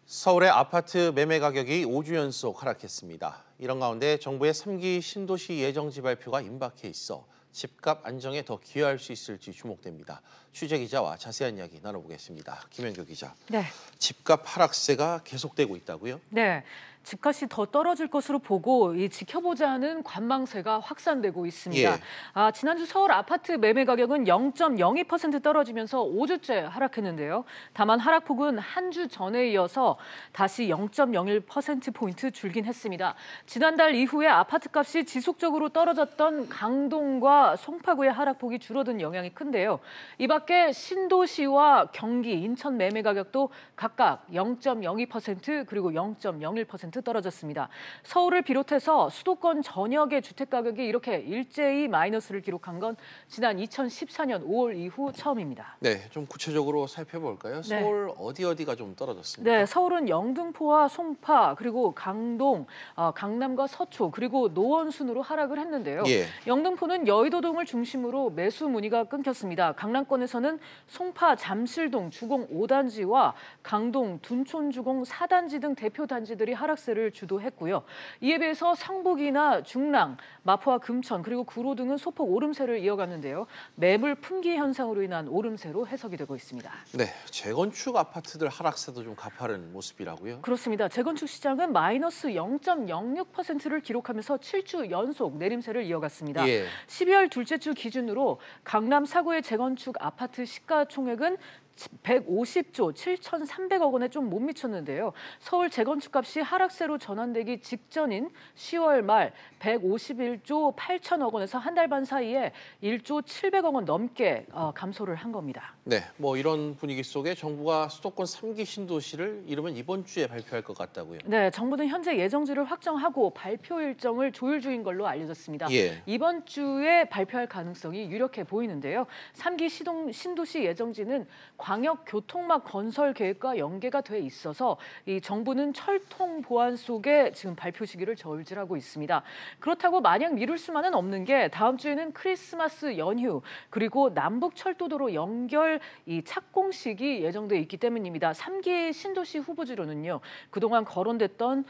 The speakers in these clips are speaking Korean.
서울의 아파트 매매 가격이 5주 연속 하락했습니다. 이런 가운데 정부의 3기 신도시 예정지 발표가 임박해 있어 집값 안정에 더 기여할 수 있을지 주목됩니다. 취재 기자와 자세한 이야기 나눠보겠습니다. 김현교 기자. 네. 집값 하락세가 계속되고 있다고요? 네. 집값이 더 떨어질 것으로 보고 지켜보자는 관망세가 확산되고 있습니다. 예. 지난주 서울 아파트 매매 가격은 0.02% 떨어지면서 5주째 하락했는데요. 다만 하락폭은 한 주 전에 이어서 다시 0.01%포인트 줄긴 했습니다. 지난달 이후에 아파트값이 지속적으로 떨어졌던 강동과 송파구의 하락폭이 줄어든 영향이 큰데요. 이 밖에 신도시와 경기, 인천 매매 가격도 각각 0.02% 그리고 0.01% 떨어졌습니다. 서울을 비롯해서 수도권 전역의 주택 가격이 이렇게 일제히 마이너스를 기록한 건 지난 2014년 5월 이후 처음입니다. 네, 좀 구체적으로 살펴볼까요? 네. 서울 어디가 좀 떨어졌습니까? 네, 서울은 영등포와 송파 그리고 강동, 강남과 서초 그리고 노원 순으로 하락을 했는데요. 예. 영등포는 여의도동을 중심으로 매수 문의가 끊겼습니다. 강남권에서는 송파 잠실동 주공 5단지와 강동 둔촌 주공 4단지 등 대표 단지들이 하락세를 주도했고요. 이에 비해서 성북이나 중랑, 마포와 금천 그리고 구로 등은 소폭 오름세를 이어갔는데요. 매물 품귀 현상으로 인한 오름세로 해석이 되고 있습니다. 네, 재건축 아파트들 하락세도 좀 가파른 모습이라고요? 그렇습니다. 재건축 시장은 마이너스 0.06%를 기록하면서 7주 연속 내림세를 이어갔습니다. 예. 12월 둘째 주 기준으로 강남 4구의 재건축 아파트 시가총액은 150조 7,300억 원에 좀 못 미쳤는데요. 서울 재건축값이 하락세로 전환되기 직전인 10월 말 151조 8천억 원에서 한 달 반 사이에 1조 700억 원 넘게 감소를 한 겁니다. 네, 뭐 이런 분위기 속에 정부가 수도권 3기 신도시를 이르면 이번 주에 발표할 것 같다고요? 네, 정부는 현재 예정지를 확정하고 발표 일정을 조율 중인 걸로 알려졌습니다. 예. 이번 주에 발표할 가능성이 유력해 보이는데요. 3기 신도시 예정지는 광역교통망 건설 계획과 연계가 돼 있어서 이 정부는 철통 보안 속에 지금 발표 시기를 저울질하고 있습니다. 그렇다고 마냥 미룰 수만은 없는 게 다음 주에는 크리스마스 연휴 그리고 남북철도도로 연결 이 착공식이 예정돼 있기 때문입니다. 3기 신도시 후보지로는요. 그동안 거론됐던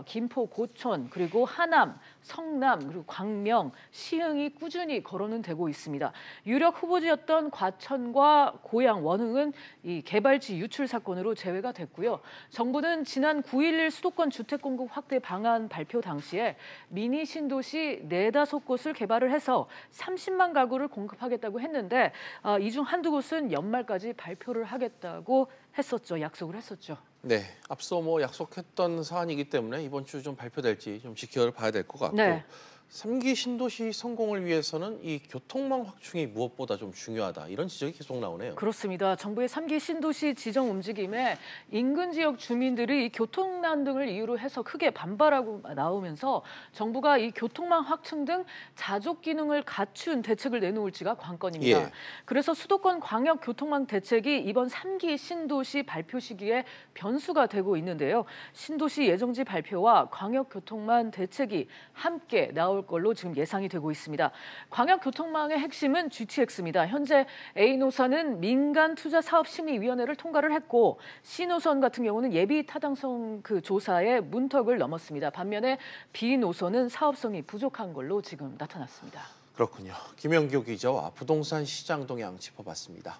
김포, 고촌 그리고 하남, 성남 그리고 광명, 시흥이 꾸준히 거론은 되고 있습니다. 유력 후보지였던 과천과 고양, 원흥은 이 개발지 유출 사건으로 제외가 됐고요. 정부는 지난 9.11 수도권 주택 공급 확대 방안 발표 당시에 미니 신도시 4-5곳을 개발을 해서 30만 가구를 공급하겠다고 했는데 이 중 한두 곳은 연말까지 발표를 하겠다고 했었죠. 약속을 했었죠. 네, 앞서 뭐 약속했던 사안이기 때문에 이번 주 좀 발표될지 좀 지켜봐야 될 것 같고 네. 3기 신도시 성공을 위해서는 이 교통망 확충이 무엇보다 좀 중요하다 이런 지적이 계속 나오네요. 그렇습니다. 정부의 3기 신도시 지정 움직임에 인근 지역 주민들이 이 교통난 등을 이유로 해서 크게 반발하고 나오면서 정부가 이 교통망 확충 등 자족 기능을 갖춘 대책을 내놓을지가 관건입니다. 예. 그래서 수도권 광역 교통망 대책이 이번 3기 신도시 발표 시기에 변수가 되고 있는데요. 신도시 예정지 발표와 광역 교통망 대책이 함께 나올 걸로 지금 예상이 되고 있습니다. 광역교통망의 핵심은 GTX입니다. 현재 A노선은 민간투자사업심의위원회를 통과를 했고 C노선 같은 경우는 예비 타당성 조사에 문턱을 넘었습니다. 반면에 B노선은 사업성이 부족한 걸로 지금 나타났습니다. 그렇군요. 김영교 기자와 부동산 시장 동향 짚어봤습니다.